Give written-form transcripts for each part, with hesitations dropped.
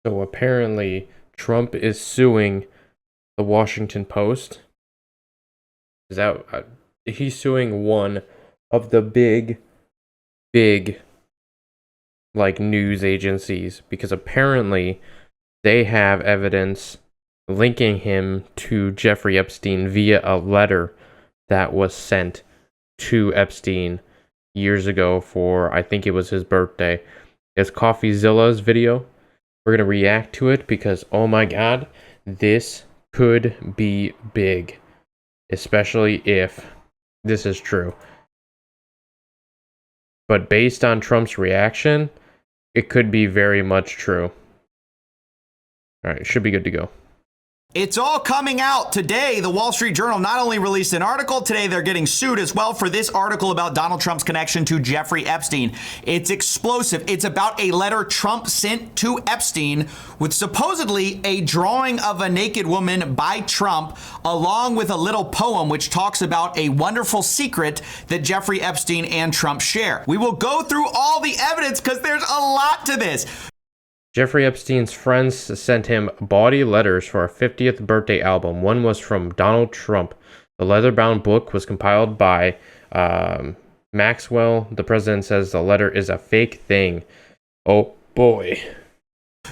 So apparently, Trump is suing the Washington Post. Is that he's suing one of the big like news agencies because apparently they have evidence linking him to Jeffrey Epstein via a letter that was sent to Epstein years ago for, I think it was his birthday. It's CoffeeZilla's video. We're going to react to it because, oh my god, this could be big. Especially if this is true. But based on Trump's reaction, it could be very much true. Alright, should be good to go. It's all coming out today. The Wall Street Journal not only released an article, today they're getting sued as well for this article about Donald Trump's connection to Jeffrey Epstein. It's explosive. It's about a letter Trump sent to Epstein with supposedly a drawing of a naked woman by Trump, along with a little poem which talks about a wonderful secret that Jeffrey Epstein and Trump share. We will go through all the evidence because there's a lot to this. Jeffrey Epstein's friends sent him bawdy letters for a 50th birthday album. One was from Donald Trump. The leather-bound book was compiled by Maxwell. The president says the letter is a fake thing. Oh boy.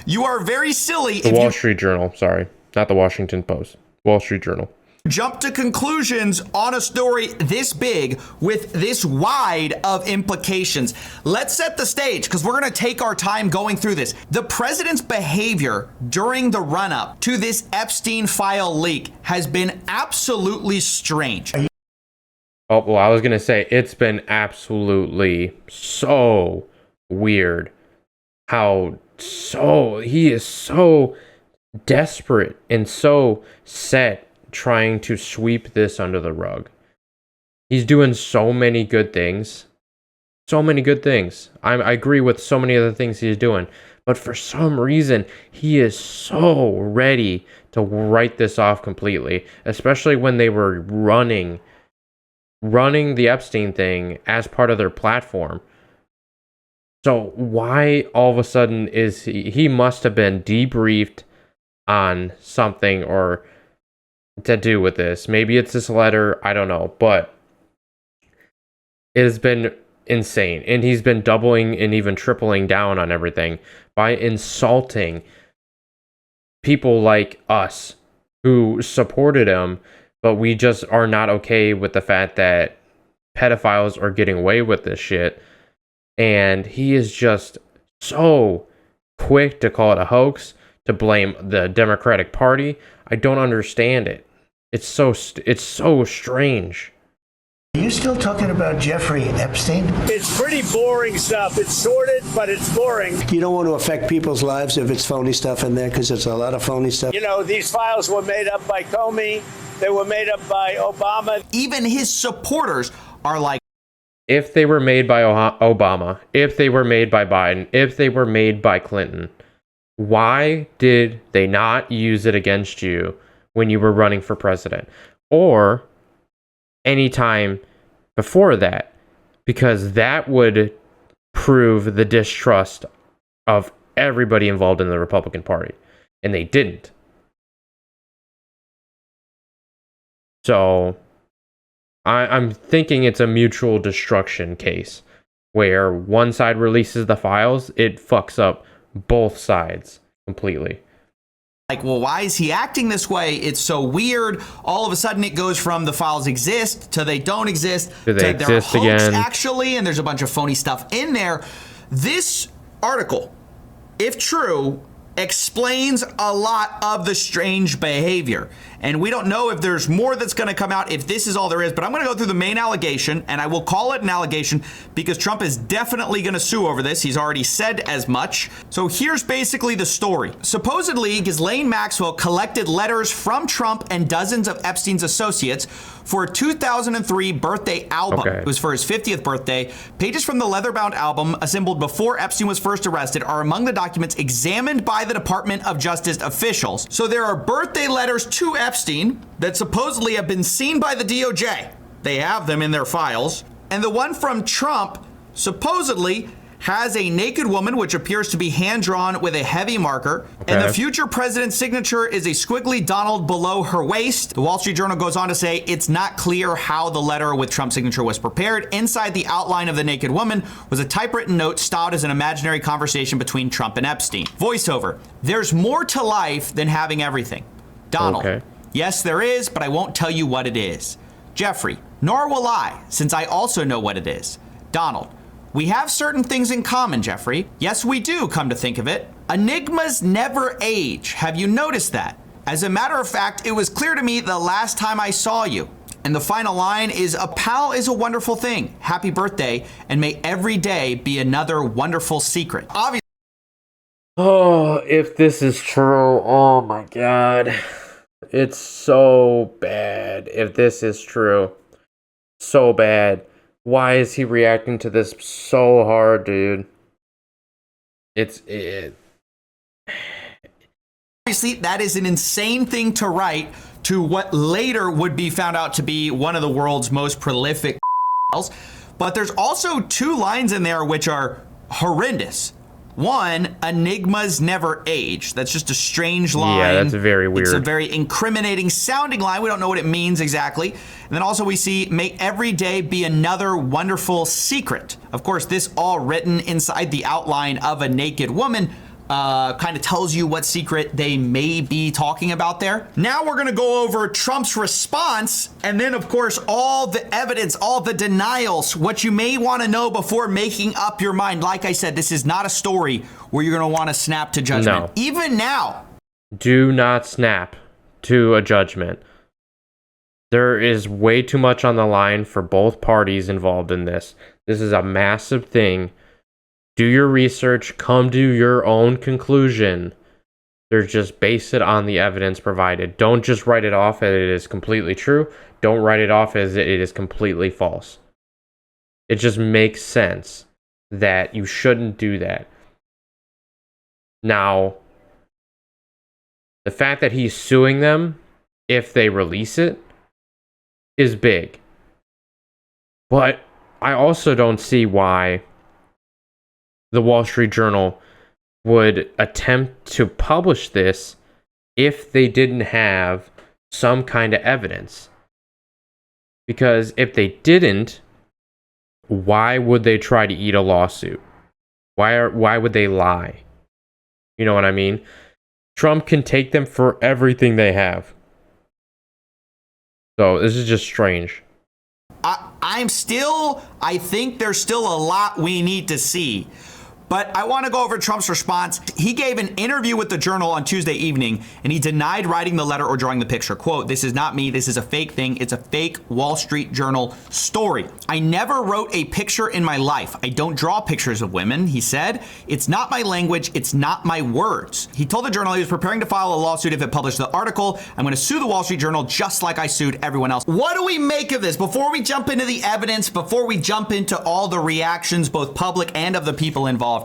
You are very silly. The Wall Street Journal, sorry. Not the Washington Post. Wall Street Journal. Jump to conclusions on a story this big with this wide of implications. Let's set the stage because we're going to take our time going through this. The president's behavior during the run-up to this Epstein file leak has been absolutely strange. Oh, well, I was going to say it's been absolutely so weird he is so desperate and so set trying to sweep this under the rug. He's doing so many good things. So many good things. I agree with so many of the things he's doing. But for some reason, he is so ready to write this off completely. Especially when they were running the Epstein thing as part of their platform. So why all of a sudden is he must have been debriefed on something or to do with this. Maybe it's this letter, I don't know, but it has been insane. And he's been doubling and even tripling down on everything by insulting people like us who supported him, but we just are not okay with the fact that pedophiles are getting away with this shit. And he is just so quick to call it a hoax, to blame the Democratic Party. I don't understand it. It's so strange. Are you still talking about Jeffrey Epstein? It's pretty boring stuff. It's sordid, but it's boring. You don't want to affect people's lives if it's phony stuff in there, because there's a lot of phony stuff. You know, these files were made up by Comey. They were made up by Obama. Even his supporters are like, if they were made by Obama, if they were made by Biden, if they were made by Clinton, why did they not use it against you when you were running for president? Or any time before that? Because that would prove the distrust of everybody involved in the Republican Party. And they didn't. So I'm thinking it's a mutual destruction case where one side releases the files, it fucks up both sides completely. Like, well, why is he acting this way? It's so weird. All of a sudden it goes from the files exist to they don't exist. Do they to they're exist a hoax, again? actually, and there's a bunch of phony stuff in there. This article, if true, explains a lot of the strange behavior. And we don't know if there's more that's going to come out, if this is all there is. But I'm going to go through the main allegation, and I will call it an allegation because Trump is definitely going to sue over this. He's already said as much. So here's basically the story. Supposedly, Ghislaine Maxwell collected letters from Trump and dozens of Epstein's associates for a 2003 birthday album. Okay. It was for his 50th birthday. Pages from the leather-bound album, assembled before Epstein was first arrested, are among the documents examined by the Department of Justice officials. So there are birthday letters to Epstein that supposedly have been seen by the DOJ. They have them in their files. And the one from Trump supposedly has a naked woman, which appears to be hand-drawn with a heavy marker. And the future president's signature is a squiggly Donald below her waist. The Wall Street Journal goes on to say it's not clear how the letter with Trump's signature was prepared. Inside the outline of the naked woman was a typewritten note styled as an imaginary conversation between Trump and Epstein. Voiceover: there's more to life than having everything. Donald: Okay. Yes, there is, but I won't tell you what it is. Jeffrey: nor will I, since I also know what it is. Donald: we have certain things in common, Jeffrey. Yes, we do, come to think of it. Enigmas never age. Have you noticed that? As a matter of fact, it was clear to me the last time I saw you. And the final line is, a pal is a wonderful thing. Happy birthday, and may every day be another wonderful secret. Obviously, Oh, if this is true, oh my God. It's so bad. If this is true, so bad. Why is he reacting to this so hard, dude? obviously, that is an insane thing to write to what later would be found out to be one of the world's most prolific but there's also two lines in there which are horrendous. One, enigmas never age. That's just a strange line. Yeah, that's very weird. It's a very incriminating sounding line. We don't know what it means exactly. And then also we see, may every day be another wonderful secret. Of course, this all written inside the outline of a naked woman kind of tells you what secret they may be talking about there. Now we're gonna go over Trump's response, and then of course all the evidence, all the denials, what you may wanna know before making up your mind. Like I said, this is not a story where you're gonna wanna snap to judgment. No. Even now. Do not snap to a judgment. There is way too much on the line for both parties involved in this. This is a massive thing. Do your research, come to your own conclusion. There's just base it on the evidence provided. Don't just write it off as it is completely true. Don't write it off as it is completely false. It just makes sense that you shouldn't do that. Now, the fact that he's suing them if they release it is big. But I also don't see why the Wall Street Journal would attempt to publish this if they didn't have some kind of evidence. Because if they didn't, why would they try to eat a lawsuit? Why would they lie? You know what I mean? Trump can take them for everything they have. So this is just strange. I think there's still a lot we need to see. But I want to go over Trump's response. He gave an interview with the Journal on Tuesday evening, and he denied writing the letter or drawing the picture. Quote, "This is not me. This is a fake thing. It's a fake Wall Street Journal story. I never wrote a picture in my life. I don't draw pictures of women," he said. "It's not my language. It's not my words." He told the Journal he was preparing to file a lawsuit if it published the article. "I'm going to sue the Wall Street Journal just like I sued everyone else." What do we make of this? Before we jump into the evidence, before we jump into all the reactions, both public and of the people involved,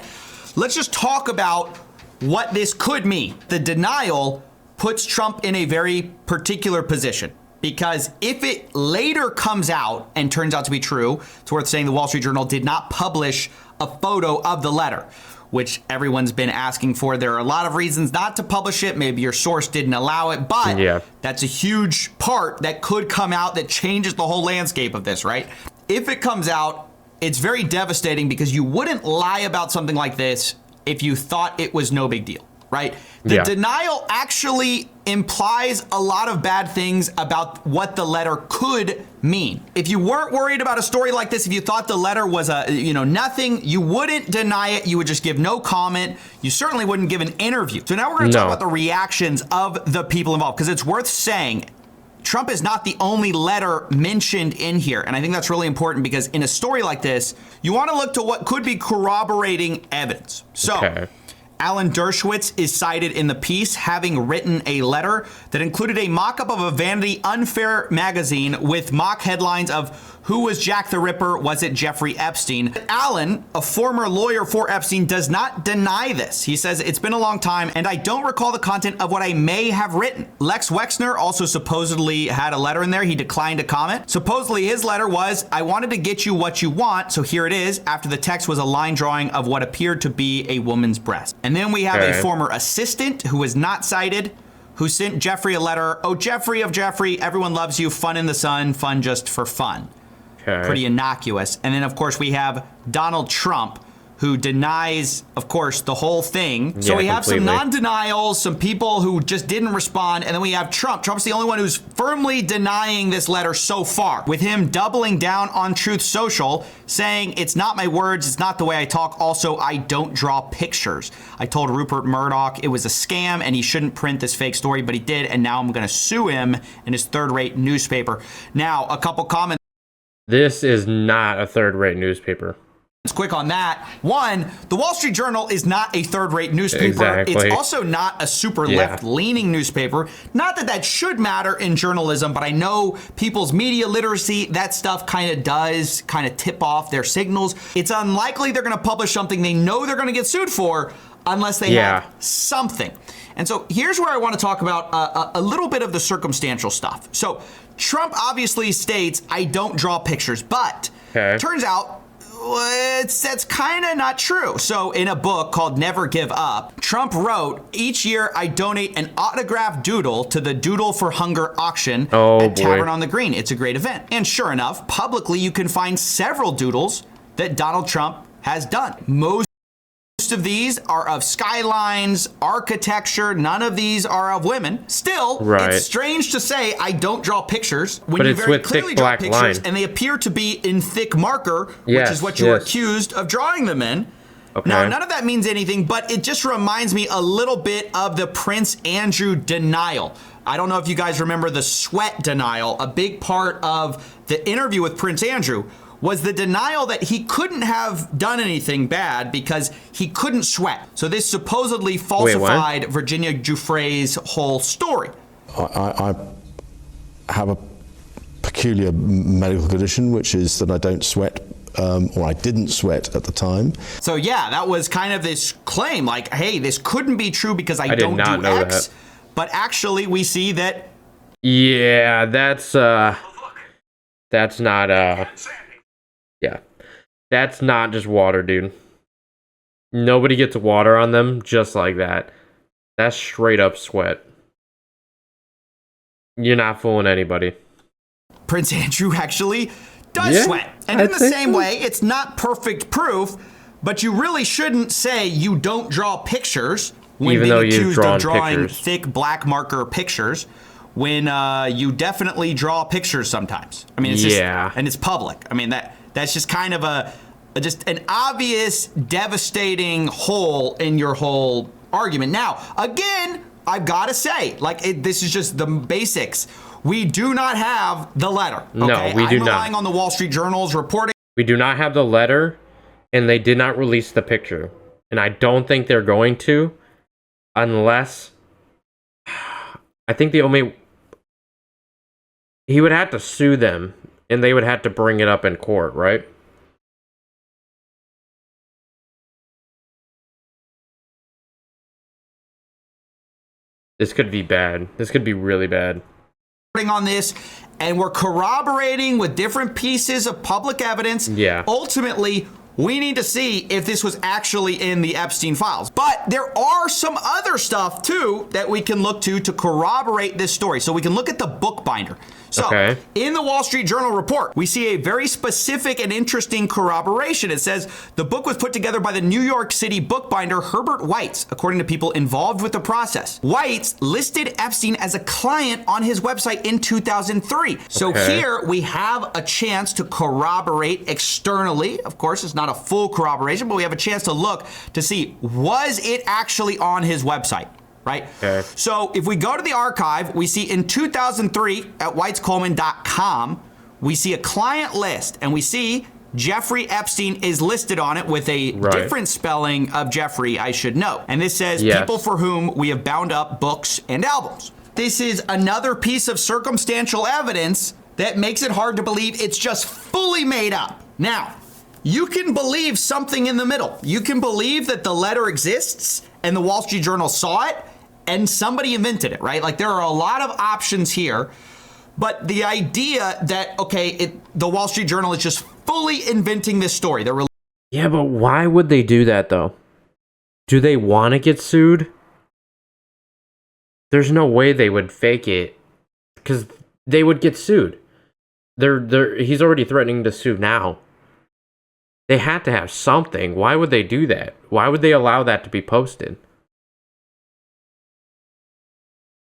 let's just talk about what this could mean. The denial puts Trump in a very particular position, because if it later comes out and turns out to be true, it's worth saying the Wall Street Journal did not publish a photo of the letter, which everyone's been asking for. There are a lot of reasons not to publish it. Maybe your source didn't allow it, but that's a huge part that could come out that changes the whole landscape of this, right? If it comes out, it's very devastating, because you wouldn't lie about something like this if you thought it was no big deal, right? The denial actually implies a lot of bad things about what the letter could mean. If you weren't worried about a story like this, if you thought the letter was nothing, you wouldn't deny it. You would just give no comment. You certainly wouldn't give an interview. So now we're going to talk about the reactions of the people involved, because it's worth saying Trump is not the only letter mentioned in here. And I think that's really important, because in a story like this, you want to look to what could be corroborating evidence. So Alan Dershowitz is cited in the piece, having written a letter that included a mock-up of a Vanity Unfair magazine with mock headlines of Who was Jack the Ripper? Was it Jeffrey Epstein? Allen, a former lawyer for Epstein, does not deny this. He says, it's been a long time, and I don't recall the content of what I may have written. Lex Wexner also supposedly had a letter in there. He declined to comment. Supposedly his letter was, I wanted to get you what you want, so here it is. After the text was a line drawing of what appeared to be a woman's breast. And then we have a former assistant who was not cited, who sent Jeffrey a letter. Oh, Jeffrey of Jeffrey, everyone loves you. Fun in the sun, fun just for fun. Pretty innocuous. And then, of course, we have Donald Trump, who denies, of course, the whole thing. So we have completely. Some non-denials, some people who just didn't respond, and then we have Trump. Trump's the only one who's firmly denying this letter so far, with him doubling down on Truth Social, saying, it's not my words, it's not the way I talk. Also, I don't draw pictures. I told Rupert Murdoch it was a scam and he shouldn't print this fake story, but he did, and now I'm going to sue him in his third-rate newspaper. Now, a couple comments. This is not a third-rate newspaper. It's quick on that. One, the Wall Street Journal is not a third-rate newspaper. Exactly. It's also not a super left-leaning newspaper. Not that that should matter in journalism, but I know people's media literacy, that stuff kind of does kind of tip off their signals. It's unlikely they're going to publish something they know they're going to get sued for unless they have something. And so here's where I want to talk about a little bit of the circumstantial stuff. So Trump obviously states, I don't draw pictures, but turns out that's kind of not true. So in a book called Never Give Up, Trump wrote, each year I donate an autographed doodle to the Doodle for Hunger auction at Tavern on the Green. It's a great event. And sure enough, publicly you can find several doodles that Donald Trump has done. Most of these are of skylines, architecture. None of these are of women. Still, it's strange to say I don't draw pictures when but you it's very with clearly thick draw black pictures line. and they appear to be in thick marker, which is what you were accused of drawing them in. Now, none of that means anything, but it just reminds me a little bit of the Prince Andrew denial. I don't know if you guys remember the sweat denial. A big part of the interview with Prince Andrew was the denial that he couldn't have done anything bad because he couldn't sweat. So this supposedly falsified Virginia Giuffre's whole story. I have a peculiar medical condition, which is that I don't sweat, or I didn't sweat at the time. So yeah, that was kind of this claim like, hey, this couldn't be true because I don't do X. But actually we see that. Yeah, that's not that's not just water, dude. Nobody gets water on them just like that. That's straight up sweat. You're not fooling anybody. Prince Andrew actually does sweat. And in the same way, it's not perfect proof, but you really shouldn't say you don't draw pictures when being accused of drawing thick black marker pictures when you definitely draw pictures sometimes. I mean, it's just, and it's public. I mean, that's just kind of just an obvious, devastating hole in your whole argument. Now, again, I've got to say, this is just the basics. We do not have the letter. Okay? No, we do not. I'm relying on the Wall Street Journal's reporting. We do not have the letter, and they did not release the picture. And I don't think they're going to, unless I think he would have to sue them, and they would have to bring it up in court, right? This could be bad. This could be really bad. On this, and we're corroborating with different pieces of public evidence. Ultimately, we need to see if this was actually in the Epstein files. But there are some other stuff, too, that we can look to corroborate this story. So we can look at the bookbinder. So in the Wall Street Journal report, we see a very specific and interesting corroboration. It says the book was put together by the New York City bookbinder Herbert Weitz, according to people involved with the process. Weitz listed Epstein as a client on his website in 2003. So here we have a chance to corroborate externally. Of course, it's not a full corroboration, but we have a chance to look to see, was it actually on his website? Right? So if we go to the archive, we see in 2003 at whitescoleman.com, we see a client list, and we see Jeffrey Epstein is listed on it with a different spelling of Jeffrey, I should note. And this says people for whom we have bound up books and albums. This is another piece of circumstantial evidence that makes it hard to believe it's just fully made up. Now, you can believe something in the middle. You can believe that the letter exists and the Wall Street Journal saw it and somebody invented it, right? Like, there are a lot of options here. But the idea that, okay, the Wall Street Journal is just fully inventing this story. Yeah, but why would they do that, though? Do they want to get sued? There's no way they would fake it, because they would get sued. He's already threatening to sue now. They had to have something. Why would they do that? Why would they allow that to be posted?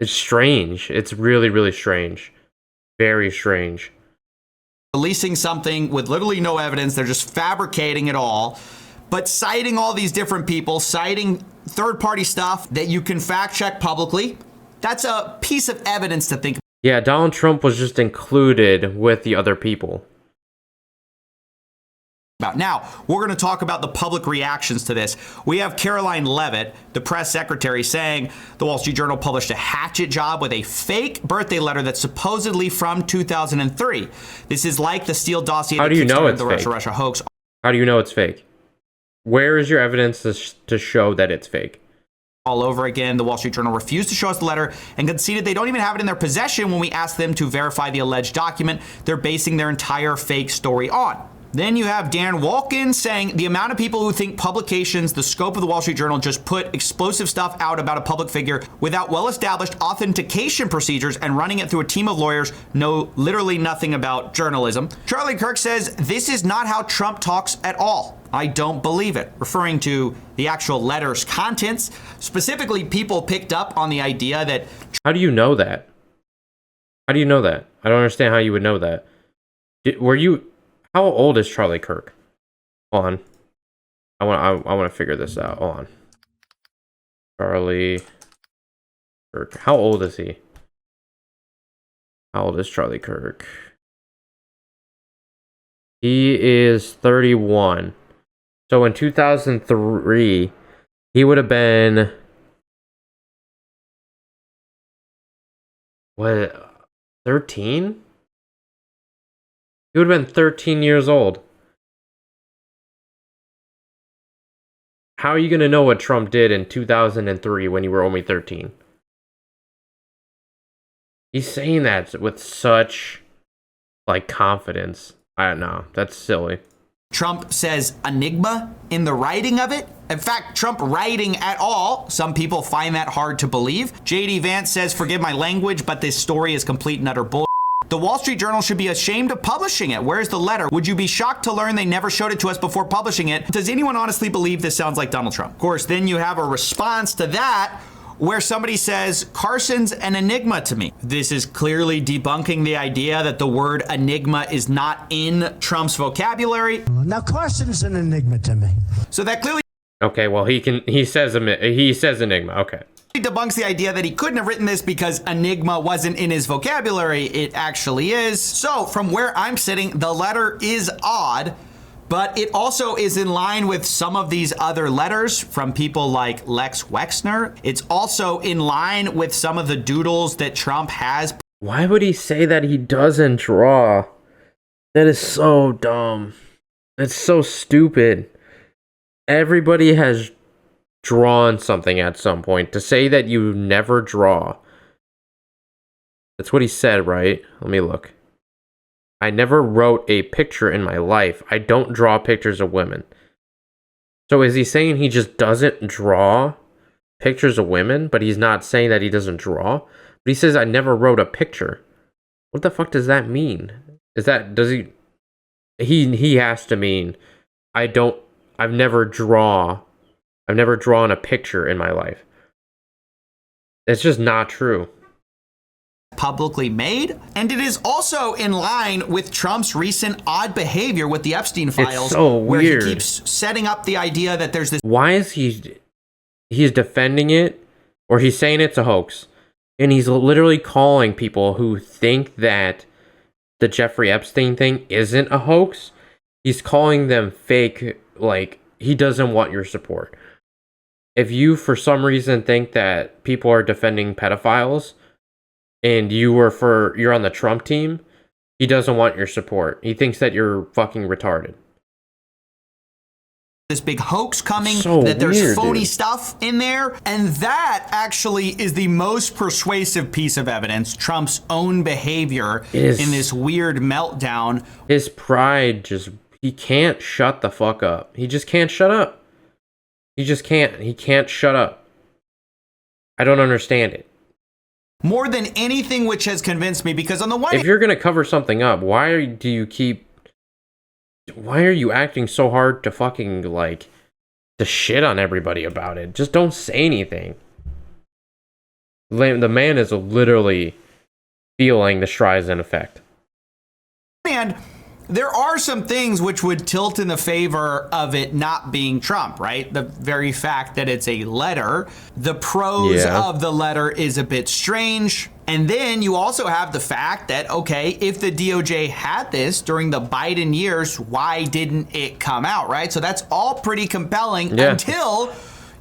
It's strange. It's really, really strange. Very strange. Releasing something with literally no evidence. They're just fabricating it all, but citing all these different people, citing third-party stuff that you can fact-check publicly. That's a piece of evidence to think about. Yeah, Donald Trump was just included with the other people. Now, we're going to talk about the public reactions to this. We have Caroline Leavitt, the press secretary, saying the Wall Street Journal published a hatchet job with a fake birthday letter that's supposedly from 2003. This is like the Steele dossier. How do you know it's the fake? Russia hoax. How do you know it's fake? Where is your evidence to show that it's fake? All over again, the Wall Street Journal refused to show us the letter and conceded they don't even have it in their possession when we asked them to verify the alleged document they're basing their entire fake story on. Then you have Dan Walken saying the amount of people who think publications, the scope of the Wall Street Journal, just put explosive stuff out about a public figure without well-established authentication procedures and running it through a team of lawyers know literally nothing about journalism. Charlie Kirk says this is not how Trump talks at all. I don't believe it, referring to the actual letter's contents. Specifically, people picked up on the idea that... How do you know that? How do you know that? I don't understand how you would know that. How old is Charlie Kirk? Hold on. I want to figure this out. Hold on. Charlie Kirk. How old is he? How old is Charlie Kirk? He is 31. So in 2003, he would have been... What? 13? He would have been 13 years old. How are you going to know what Trump did in 2003 when you were only 13? He's saying that with such, confidence. I don't know. That's silly. Trump says enigma in the writing of it. In fact, Trump writing at all, some people find that hard to believe. JD Vance says, forgive my language, but this story is complete and utter bull. The Wall Street Journal should be ashamed of publishing it. Where's the letter? Would you be shocked to learn they never showed it to us before publishing it? Does anyone honestly believe this sounds like Donald Trump? Of course, then you have a response to that where somebody says, Carson's an enigma to me. This is clearly debunking the idea that the word enigma is not in Trump's vocabulary. Now, Carson's an enigma to me. So that clearly... Okay, well, he says enigma. Okay. Debunks the idea that he couldn't have written this because enigma wasn't in his vocabulary. It actually is. So from where I'm sitting, the letter is odd, but it also is in line with some of these other letters from people like Lex Wexner. It's also in line with some of the doodles that Trump has. Why would he say that he doesn't draw? That is so dumb. It's so stupid. Everybody has drawn something at some point. To say that you never draw. That's what he said, right? Let me look. I never wrote a picture in my life. I don't draw pictures of women. So is he saying he just doesn't draw pictures of women, but he's not saying that he doesn't draw? But he says I never wrote a picture. What the fuck does that mean? Does he has to mean I've never drawn a picture in my life. It's just not true. Publicly made, and it is also in line with Trump's recent odd behavior with the Epstein files. It's so where weird. He keeps setting up the idea that there's this... Why is he's defending it, or he's saying it's a hoax, and he's literally calling people who think that the Jeffrey Epstein thing isn't a hoax, he's calling them fake, he doesn't want your support. If you, for some reason, think that people are defending pedophiles, and you're on the Trump team, He doesn't want your support. He thinks that you're fucking retarded. This big hoax coming, So that there's weird, phony dude. stuff in there. And that actually is the most persuasive piece of evidence, Trump's own behavior in this weird meltdown. His pride just, he can't shut the fuck up. He just can't shut up. He just can't. He can't shut up. I don't understand it. More than anything, which has convinced me, because on the one If you're going to cover something up, why are you acting so hard to fucking, like, to shit on everybody about it? Just don't say anything. The man is literally feeling the Streisand effect. and there are some things which would tilt in the favor of it not being Trump, right? The very fact that it's a letter, the prose of the letter is a bit strange. And then you also have the fact that, okay, if the DOJ had this during the Biden years, why didn't it come out, right? So that's all pretty compelling until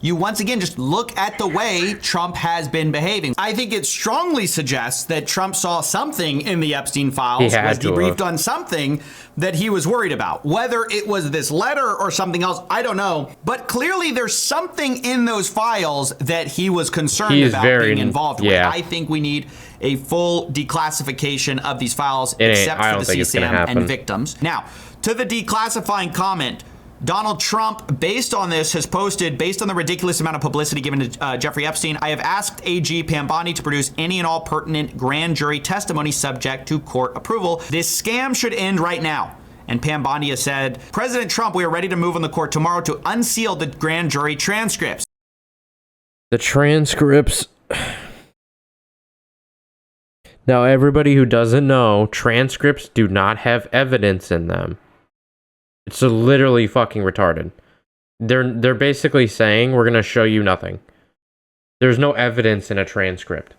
you once again just look at the way Trump has been behaving. I think it strongly suggests that Trump saw something in the Epstein files, was debriefed on something that he was worried about. Whether it was this letter or something else, I don't know. But clearly there's something in those files that he was concerned about being involved with. I think we need a full declassification of these files, except for the CSAM and victims. Now, to the declassifying comment, Donald Trump, based on this, has posted, based on the ridiculous amount of publicity given to Jeffrey Epstein, I have asked AG Pam Bondi to produce any and all pertinent grand jury testimony subject to court approval. This scam should end right now. And Pam Bondi has said, President Trump, we are ready to move on the court tomorrow to unseal the grand jury transcripts. The transcripts. Now, everybody who doesn't know, transcripts do not have evidence in them. It's literally fucking retarded. They're basically saying we're gonna show you nothing. There's no evidence in a transcript.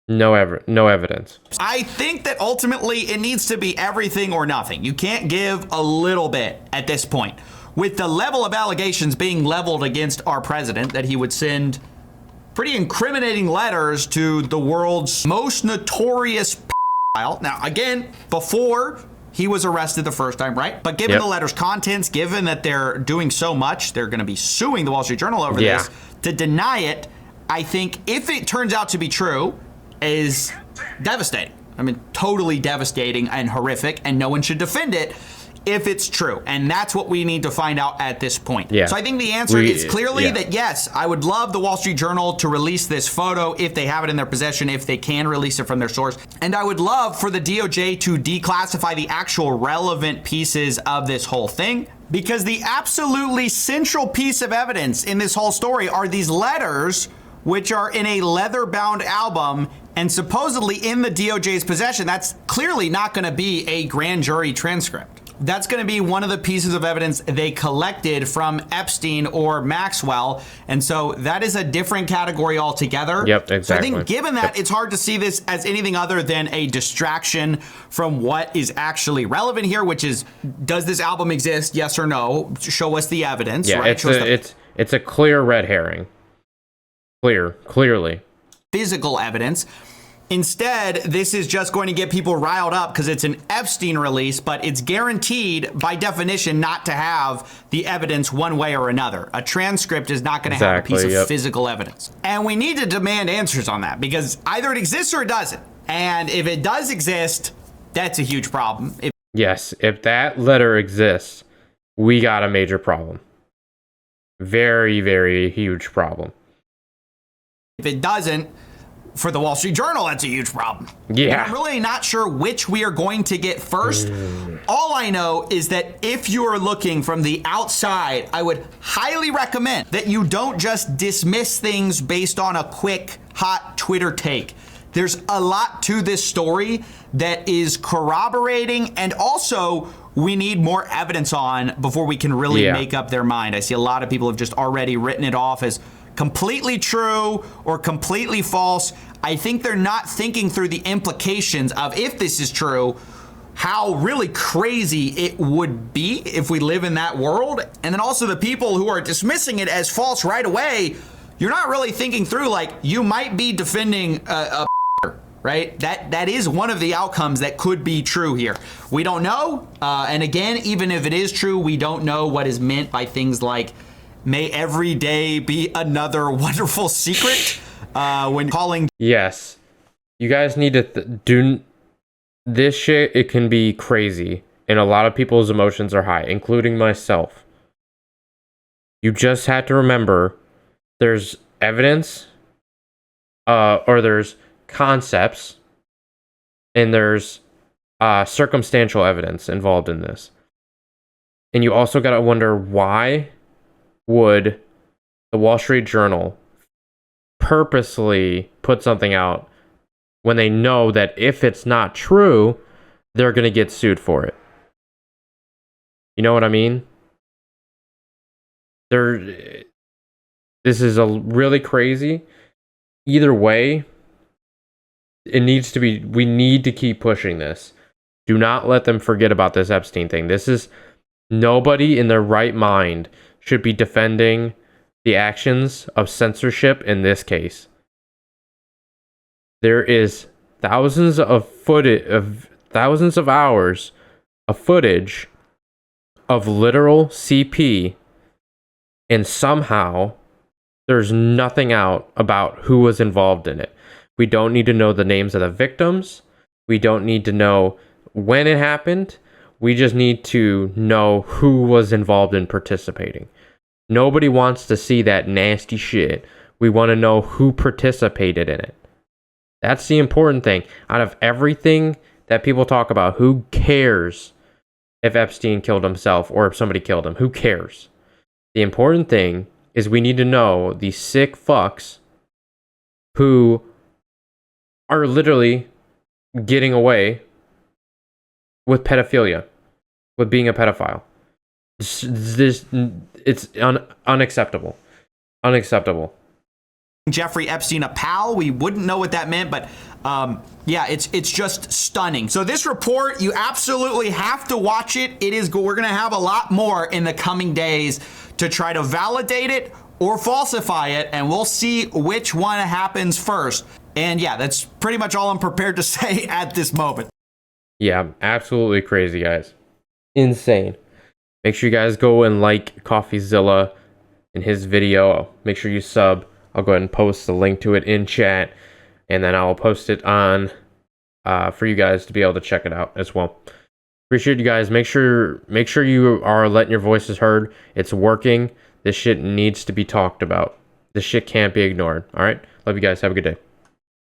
No evidence. I think that ultimately it needs to be everything or nothing. You can't give a little bit at this point. With the level of allegations being leveled against our president, that he would send pretty incriminating letters to the world's most notorious pedophile. Now, again, before he was arrested the first time, right? But given the letter's contents, given that they're doing so much, they're going to be suing the Wall Street Journal over this. To deny it, I think, if it turns out to be true, is devastating. I mean, totally devastating and horrific, and no one should defend it if it's true. And that's what we need to find out at this point. So I think the answer is clearly that, yes, I would love the Wall Street Journal to release this photo if they have it in their possession, if they can release it from their source. And I would love for the DOJ to declassify the actual relevant pieces of this whole thing, because the absolutely central piece of evidence in this whole story are these letters, which are in a leather-bound album and supposedly in the DOJ's possession. That's clearly not going to be a grand jury transcript. That's going to be one of the pieces of evidence they collected from Epstein or Maxwell. And so that is a different category altogether. Yep, exactly. So I think given that, it's hard to see this as anything other than a distraction from what is actually relevant here, which is, does this album exist? Yes or no? Show us the evidence. Yeah, right? it's a clear red herring. Clearly. Physical evidence. Instead, this is just going to get people riled up because it's an Epstein release, but it's guaranteed by definition not to have the evidence one way or another. A transcript is not going to have a piece of physical evidence. And we need to demand answers on that, because either it exists or it doesn't. And if it does exist, that's a huge problem. Yes, if that letter exists, we got a major problem. Very, very huge problem. If it doesn't, for the Wall Street Journal, that's a huge problem. Yeah. And I'm really not sure which we are going to get first. All I know is that if you are looking from the outside, I would highly recommend that you don't just dismiss things based on a quick, hot Twitter take. There's a lot to this story that is corroborating, and also we need more evidence on before we can really make up their mind. I see a lot of people have just already written it off as completely true or completely false. I think they're not thinking through the implications of, if this is true, how really crazy it would be if we live in that world. And then also the people who are dismissing it as false right away, you're not really thinking through, like, you might be defending a right? That is one of the outcomes that could be true here. We don't know. And again, even if it is true, we don't know what is meant by things like, may every day be another wonderful secret when calling. Yes. You guys need to do this shit. It can be crazy. And a lot of people's emotions are high, including myself. You just have to remember there's evidence, or there's concepts, and there's circumstantial evidence involved in this. And you also got to wonder, why would the Wall Street Journal purposely put something out when they know that if it's not true, they're going to get sued for it? You know what I mean? This is a really crazy. Either way, it needs to be, we need to keep pushing this. Do not let them forget about this Epstein thing. This is, nobody in their right mind should be defending the actions of censorship in this case. There is thousands of hours of footage of literal CP, and somehow there's nothing out about who was involved in it. We don't need to know the names of the victims. We don't need to know when it happened. We just need to know who was involved in participating. Nobody wants to see that nasty shit. We want to know who participated in it. That's the important thing. Out of everything that people talk about, who cares if Epstein killed himself or if somebody killed him? Who cares? The important thing is we need to know these sick fucks who are literally getting away with pedophilia, with being a pedophile. It's unacceptable. Unacceptable. Jeffrey Epstein a pal. We wouldn't know what that meant, but yeah, it's just stunning. So this report, you absolutely have to watch it. We're going to have a lot more in the coming days to try to validate it or falsify it, and we'll see which one happens first. And yeah, that's pretty much all I'm prepared to say at this moment. Yeah, absolutely crazy, guys. Insane. Make sure you guys go and like CoffeeZilla in his video. Make sure you sub. I'll go ahead and post the link to it in chat, and then I'll post it on for you guys to be able to check it out as well. Appreciate you guys. Make sure you are letting your voices heard. It's working. This shit needs to be talked about. This shit can't be ignored. All right. Love you guys. Have a good day.